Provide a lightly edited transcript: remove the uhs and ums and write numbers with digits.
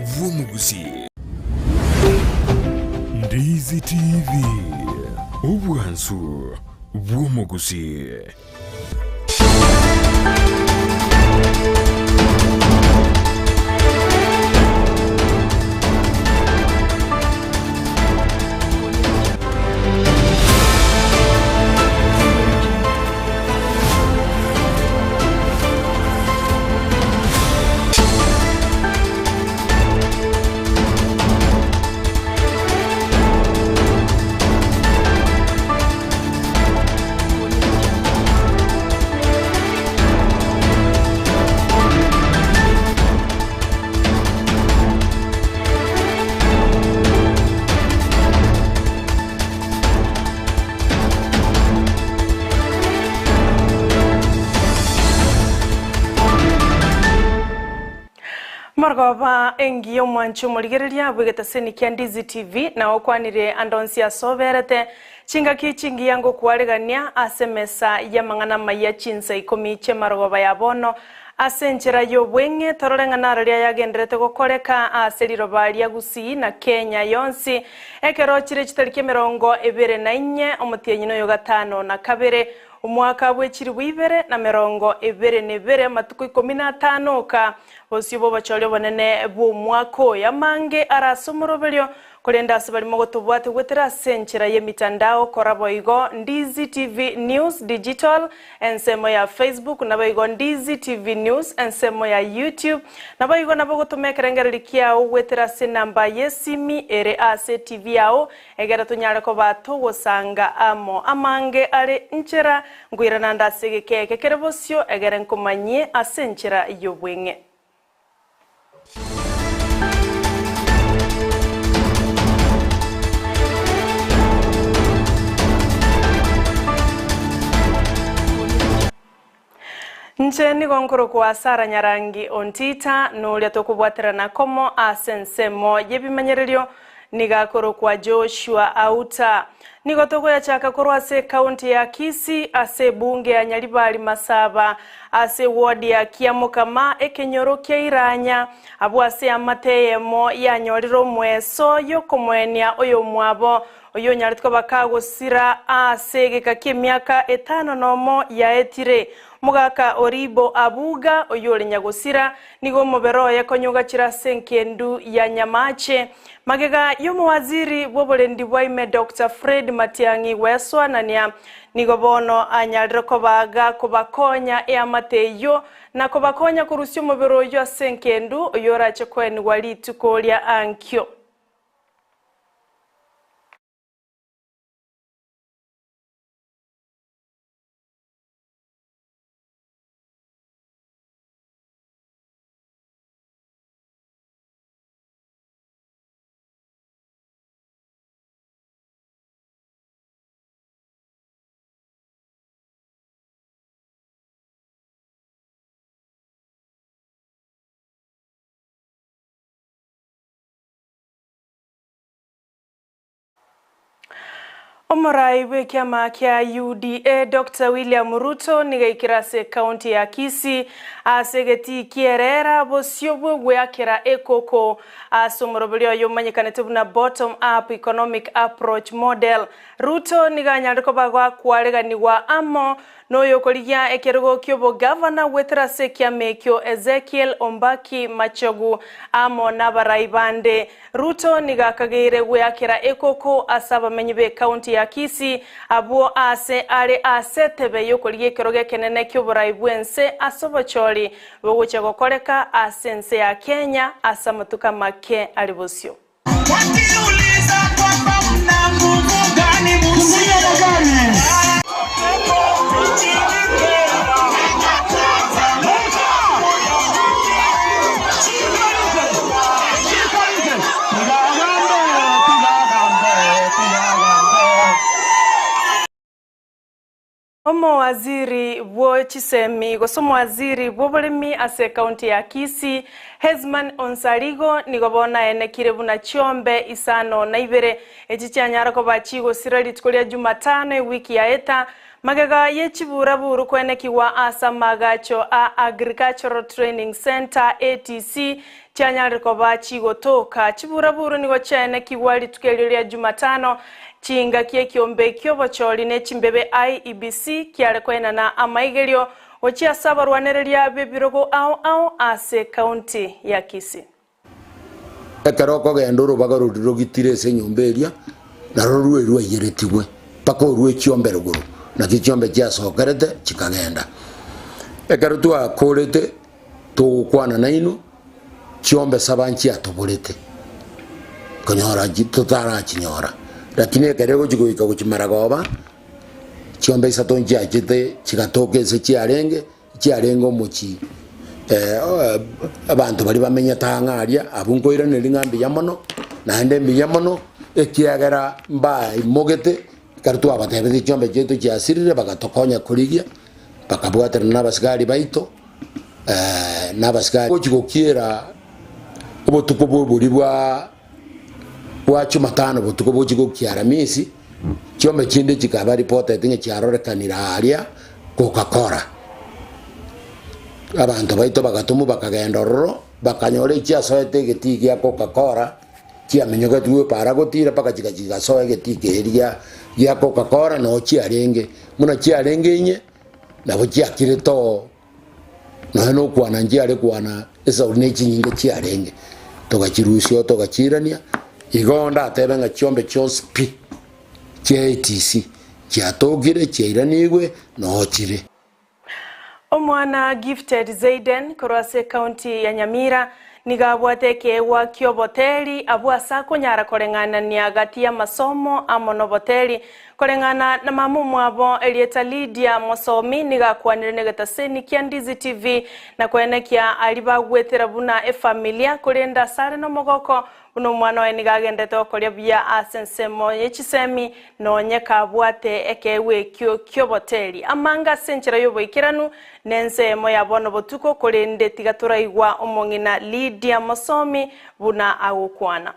Vumugusi. Ndizi TV. Ubwansu Vumugusi. Margova engiyo mwanchu muligereria bwegetaseni kia Ndizi TV na okwanire andonsi asoberete chinga kichingi yango kuwaregania asemesa ya mangana Amayia Chinsa Ikomi che margova ya bono asenchera yo bwenge tororengana raria yagenderete gokoreka aseriro baria gusi na Kenya yonsi ekero chire chitarike 24 omutienyi yo gatano na kabere umwaka bwechiri bwibere na 22 matuko 15 ka bosibo bachole bonene bu mwako ya mange arasomoroberyo kolenda asibarimo gotubwate gwetera senchera ye mitandao koraboigo Ndizi TV News Digital ensemo ya Facebook naboigo Ndizi TV News ensemo ya YouTube naboigo nabogotumekerengererikia gwetera se namba yesimi ere ase TV yao egera tunyare ko bato gosanga amo amange are nchera ngwirana ndasegekeke kerebosyo egere nkomanye asenchera yobwenge. Ncheni gonkoro kwa Sara Nyarangi ontita nulia tokubwatira na komo asensemo yebimanyererio nigakoro kwa Joshua Auta nigotoko ya chaka korwase kaunti ya Kisii ase bunge ya Nyalibali Masaba ase ward ya Kiamukama ekenyoro kia Iranya abuase amateyemo ya nyoriro mweso yokomwenia oyo mwabo oyo nyaritko bakago sira ase gekakie miaka 5 nomo ya etire mugaka Oribo Abuga oyole nyagosira nigo mobero yakonyuga chira senkendu ya Nyamache magega yomo waziri bobolendi bwaime Dr. Fred Matiangi Weswa nania nigo bono anyalire kobaga kobakonya amateyo na kobakonya kurusyo mobero yo senkendu oyora chekweni wali tukolia ankyo. Omorai wekiama kia UDA Dr. William Ruto nigaikirase kaunti ya Kisii asegeti kierera bosio bwe akira ekoko asomorobolio yomanyikanete buna bottom up economic approach model Ruto niganyariko bagwa kwareganirwa amo noyo koligia ekerogo kyobo governor weterase kia mekyo Ezekiel Ombaki Machogu amo nabaraibande Ruto nigakageire bwe akira ekoko asaba menyibe kaunti ya Kisii abuo ase ale asetebe yokoliye keroge kenene kyoboraibwense asobochori bogoche gokoreka asense ya Kenya asamatuka make alibosio wakiuliza kwamba mna nguvu gani msio gani Omo waziri wo chisemi gosomo waziri bobolemi ase kaunti ya Kisii Hezman Onsarigo nigobona ene kirebu na chiombe isano na ibere echichanyara ko bachigo sirali tukolia Jumatano wiki ya eta Magega yechiburaburu kwenekiwa asa magacho a Agricultural Training Center ATC chanyarikoba chigotoka chiburaburu nigo chene kiwali tukelelya Jumatano chinga kiombe kyobocholi ne chimbebe IEBC kyale kwena na amaigelyo ochia sabarwanerelya bebirogo ao ase county ya Kisii. Ekaroko gendoro bagaruriro gitire se nyomberia na rorwe yeretiwe pako ruwe chiombe ruguru na kichombe kya sokerete chikagenda ekarutu akorete to kwana naino chiombe sabanchi atoborete konyora jitotara chinyora lakini ekarego chikuika kuchimaragoba chiombe isatonji ajite chikatoke se chiarengo mochi abantu bali bamenya tangaria abungoira nelingambi yamono na ndembi yamono ekiagera mba imogete kartu abatebeze chombe chetu cyasirire bagatokonya kurigia bakabwatira n'abasigari baito n'abasigari kugokira obutuko buri bwa Jumatano butuko bugokira misi chombe chinde kikaba reported nge cyarorekanira aria Coca-Cola abantu baito bagatumu bakagenda roro bakanyore cyasoete getiki ya Coca-Cola kiamenyoga tuwe para gotira paka chikasoe getiki eria ya Coca-Cola no chiarenge muna chiarenge nye na bochiakire to no kwana njiare kwana esa unechi nyinge chiarenge togachirusio togachirania igonda atebenga chiombe chospi ATC chiatogire chiranigwe no chire. Omwana Gifted Zayden korase county ya Nyamira nigabwateke wa kioboteli abwasa kunyara korengana ni agati ya masomo amono boteli korengana na mamu mwabo Elieta Lydia Mosomi nigakwanire negataseni kya Ndizi TV na kwenekia alibagwetera buna familia kurenda sare no mogoko uno mwana we nigagendete okorya bya asensemo yechisemi nonye kabwate ekewe kioboteli amanga senchera yoboikiranu nensemo yabono botuko kurende tigaturaigwa omongina Lydia Mosomi buna agukwana.